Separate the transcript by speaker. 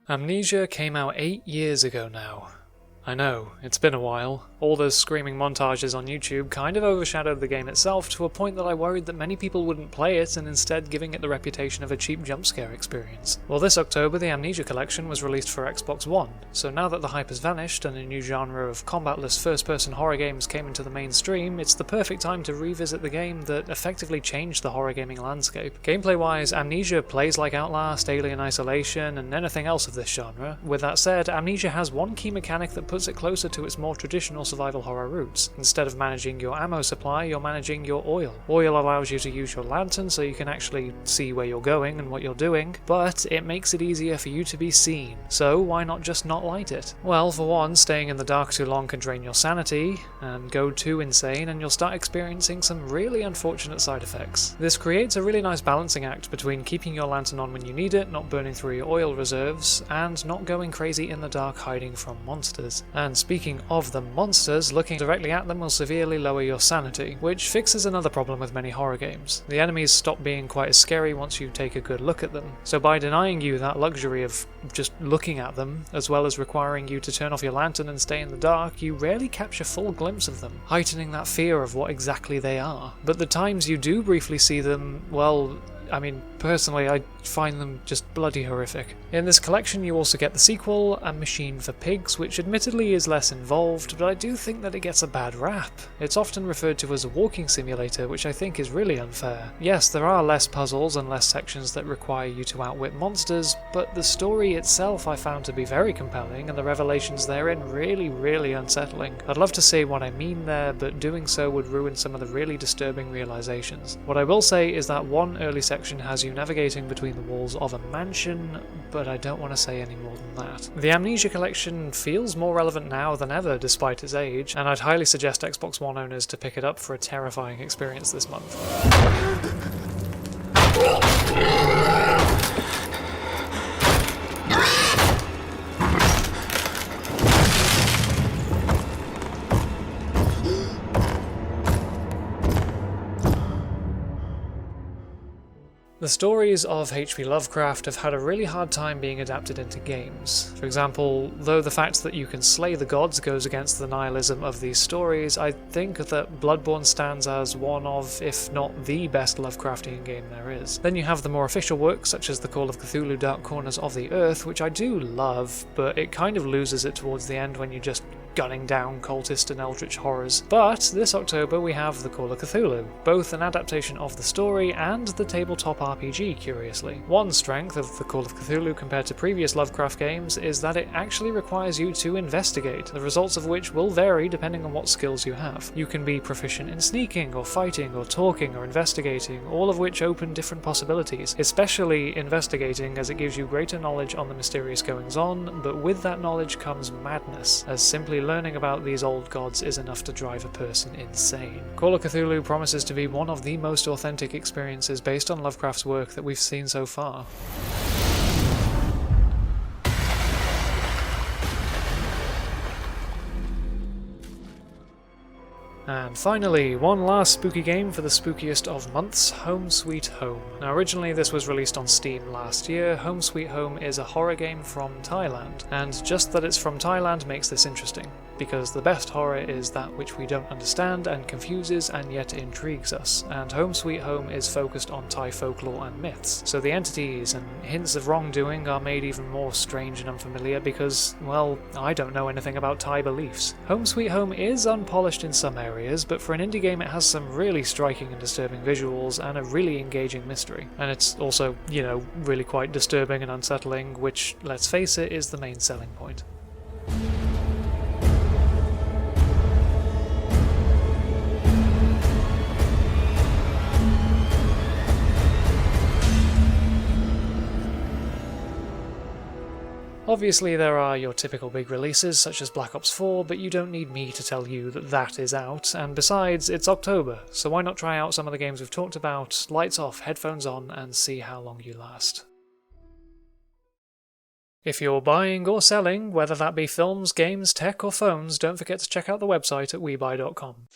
Speaker 1: Amnesia came out 8 years ago now. I know, it's been a while. All those screaming montages on YouTube kind of overshadowed the game itself to a point that I worried that many people wouldn't play it and instead giving it the reputation of a cheap jumpscare experience. Well, this October the Amnesia collection was released for Xbox One, so now that the hype has vanished and a new genre of combatless first-person horror games came into the mainstream, it's the perfect time to revisit the game that effectively changed the horror gaming landscape. Gameplay-wise, Amnesia plays like Outlast, Alien Isolation, and anything else of this genre. With that said, Amnesia has one key mechanic that puts it closer to its more traditional survival horror roots. Instead of managing your ammo supply, you're managing your oil. Oil allows you to use your lantern so you can actually see where you're going and what you're doing, but it makes it easier for you to be seen. So why not just not light it? Well, for one, staying in the dark too long can drain your sanity, and go too insane and you'll start experiencing some really unfortunate side effects. This creates a really nice balancing act between keeping your lantern on when you need it, not burning through your oil reserves, and not going crazy in the dark hiding from monsters. And speaking of the monsters, looking directly at them will severely lower your sanity, which fixes another problem with many horror games. The enemies stop being quite as scary once you take a good look at them. So by denying you that luxury of just looking at them, as well as requiring you to turn off your lantern and stay in the dark, you rarely capture full glimpse of them, heightening that fear of what exactly they are. But the times you do briefly see them, well, I mean, personally, I find them just bloody horrific. In this collection you also get the sequel, A Machine for Pigs, which admittedly is less involved, but I do think that it gets a bad rap. It's often referred to as a walking simulator, which I think is really unfair. Yes, there are less puzzles and less sections that require you to outwit monsters, but the story itself I found to be very compelling, and the revelations therein really unsettling. I'd love to say what I mean there, but doing so would ruin some of the really disturbing realizations. What I will say is that one early section has you navigating between the walls of a mansion, but I don't want to say any more than that. The Amnesia collection feels more relevant now than ever despite its age, and I'd highly suggest Xbox One owners to pick it up for a terrifying experience this month. The stories of H.P. Lovecraft have had a really hard time being adapted into games. For example, though the fact that you can slay the gods goes against the nihilism of these stories, I think that Bloodborne stands as one of, if not the best Lovecraftian game there is. Then you have the more official works such as the Call of Cthulhu Dark Corners of the Earth, which I do love, but it kind of loses it towards the end when you just gunning down cultist and eldritch horrors. But this October we have the Call of Cthulhu, both an adaptation of the story and the tabletop RPG, curiously. One strength of the Call of Cthulhu compared to previous Lovecraft games is that it actually requires you to investigate, the results of which will vary depending on what skills you have. You can be proficient in sneaking, or fighting, or talking, or investigating, all of which open different possibilities, especially investigating as it gives you greater knowledge on the mysterious goings-on, but with that knowledge comes madness, as simply learning about these old gods is enough to drive a person insane. Call of Cthulhu promises to be one of the most authentic experiences based on Lovecraft's work that we've seen so far. And finally, one last spooky game for the spookiest of months, Home Sweet Home. Now originally this was released on Steam last year. Home Sweet Home is a horror game from Thailand, and just that it's from Thailand makes this interesting, because the best horror is that which we don't understand and confuses and yet intrigues us, and Home Sweet Home is focused on Thai folklore and myths, so the entities and hints of wrongdoing are made even more strange and unfamiliar because, well, I don't know anything about Thai beliefs. Home Sweet Home is unpolished in some areas, but for an indie game it has some really striking and disturbing visuals and a really engaging mystery. And it's also, you know, really quite disturbing and unsettling, which, let's face it, is the main selling point. Obviously there are your typical big releases such as Black Ops 4, but you don't need me to tell you that that is out, and besides, it's October, so why not try out some of the games we've talked about, lights off, headphones on, and see how long you last. If you're buying or selling, whether that be films, games, tech, or phones, don't forget to check out the website at webuy.com.